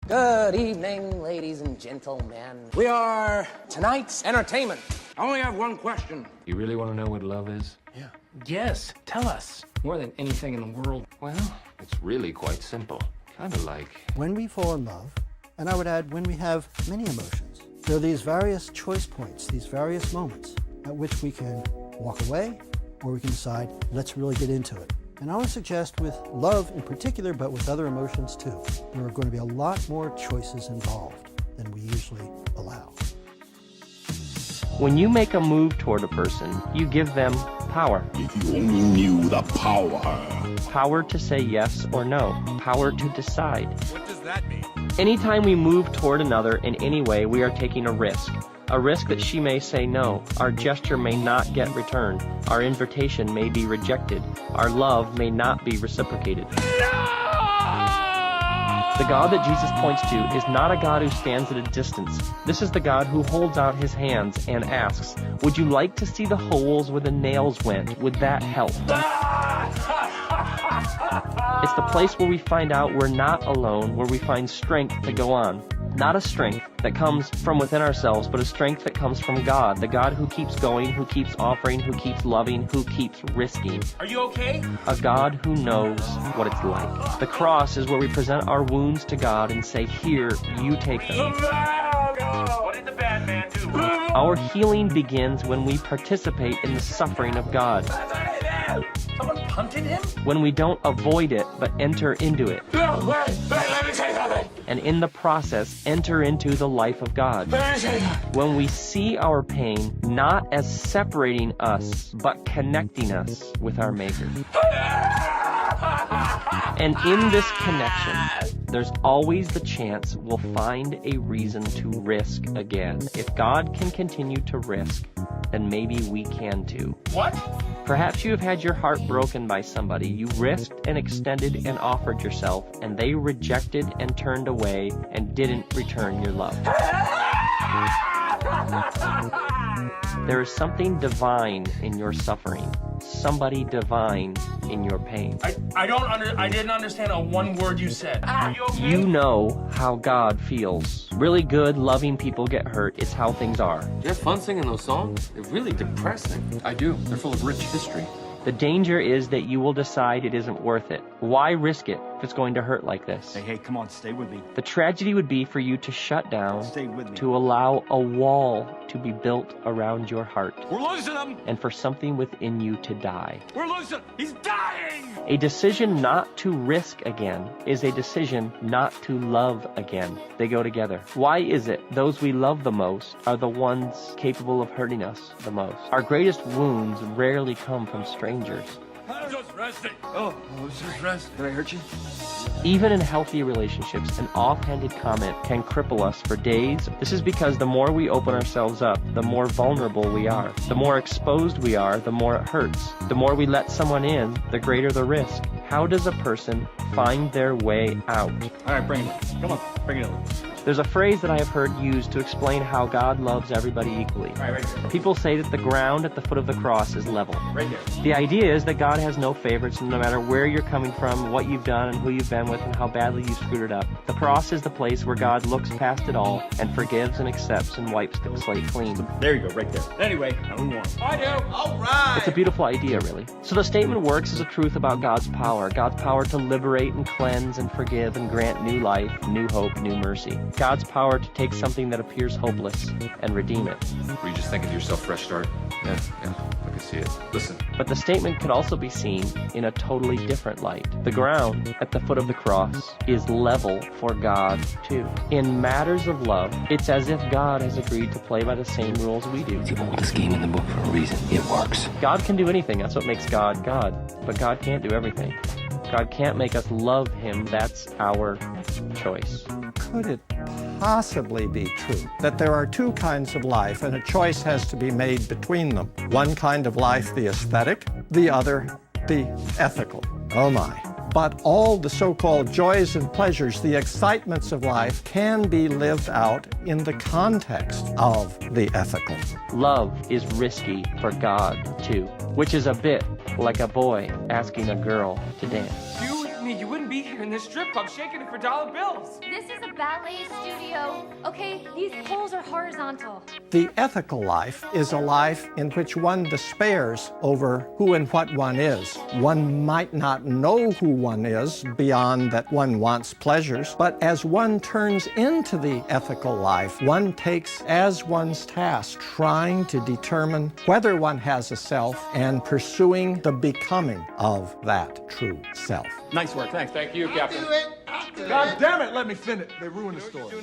Good evening, ladies and gentlemen. We are tonight's entertainment. I only have one question. You really want to know what love is? Yeah. Yes, tell us. More than anything in the world. Well, it's really quite simple. Kind of like... When we fall in love, and I would add when we have many emotions, there are these various choice points, these various moments at which we can walk away or we can decide, let's really get into it. And I want to suggest with love in particular, but with other emotions too, there are going to be a lot more choices involved than we usually allow. When you make a move toward a person, you give them power. If you only knew the power. Power to say yes or no. Power to decide. What does that mean? Anytime we move toward another in any way, we are taking a risk. A risk that she may say no. Our gesture may not get returned. Our invitation may be rejected. Our love may not be reciprocated. The God that Jesus points to is not a God who stands at a distance. This is the God who holds out his hands and asks, would you like to see the holes where the nails went? Would that help? It's the place where we find out we're not alone, where we find strength to go on. Not a strength that comes from within ourselves, but a strength that comes from God, the God who keeps going, who keeps offering, who keeps loving, who keeps risking. Are you okay? A God who knows what it's like. The cross is where we present our wounds to God and say, here, you take them. What did the bad man do? Our healing begins when we participate in the suffering of God. Someone punted him? When we don't avoid it, but enter into it. No, wait, let me say something. And in the process, enter into the life of God. When we see our pain not as separating us, but connecting us with our Maker. And in this connection, there's always the chance we'll find a reason to risk again. If God can continue to risk, then maybe we can too. What? Perhaps you have had your heart broken by somebody. You risked and extended and offered yourself, and they rejected and turned away and didn't return your love. There is something divine in your suffering, somebody divine in your pain. I didn't understand a one word you said. Are you okay? You know how God feels. Really good, loving people get hurt. It's how things are. Do you have fun singing those songs? They're really depressing. I do. They're full of rich history. The danger is that you will decide it isn't worth it. Why risk it if it's going to hurt like this? Hey, come on, stay with me. The tragedy would be for you to shut down, Stay with me. to allow a wall to be built around your heart, We're losing him! and for something within you to die. We're losing! He's dying! A decision not to risk again is a decision not to love again. They go together. Why is it those we love the most are the ones capable of hurting us the most? Our greatest wounds rarely come from strangers. I'm just resting. Oh, I was just resting. Did I hurt you? Even in healthy relationships, an offhanded comment can cripple us for days. This is because the more we open ourselves up, the more vulnerable we are. The more exposed we are, the more it hurts. The more we let someone in, the greater the risk. How does a person find their way out? All right, bring it. Come on, bring it over. There's a phrase that I have heard used to explain how God loves everybody equally. All right there. People say that the ground at the foot of the cross is level. Right there. The idea is that God has no favorites, and no matter where you're coming from, what you've done, and who you've been with, and how badly you screwed it up. The cross is the place where God looks past it all and forgives and accepts and wipes the slate clean. There you go, right there. Anyway, now move on. I do. All right. It's a beautiful idea, really. So the statement works as a truth about God's power to liberate and cleanse and forgive and grant new life, new hope, new mercy. God's power to take something that appears hopeless and redeem it. Were you just thinking to yourself, fresh start? Yeah, I can see it. Listen. But the statement could also be seen in a totally different light. The ground at the foot of the cross is level for God, too. In matters of love, it's as if God has agreed to play by the same rules we do. It's the oldest game in the book for a reason. It works. God can do anything. That's what makes God God. But God can't do everything. God can't make us love him. That's our choice. Could it possibly be true that there are two kinds of life and a choice has to be made between them? One kind of life, the aesthetic, the other, the ethical. Oh my. But all the so-called joys and pleasures, the excitements of life, can be lived out in the context of the ethical. Love is risky for God, too, which is a bit like a boy asking a girl to dance. You wouldn't be here in this strip club shaking it for dollar bills. This is a ballet studio. Okay, these poles are horizontal. The ethical life is a life in which one despairs over who and what one is. One might not know who one is beyond that one wants pleasures, but as one turns into the ethical life, one takes as one's task trying to determine whether one has a self and pursuing the becoming of that true self. Nice work, thanks. Thank you, Captain. God damn it, let me finish. They ruined the story.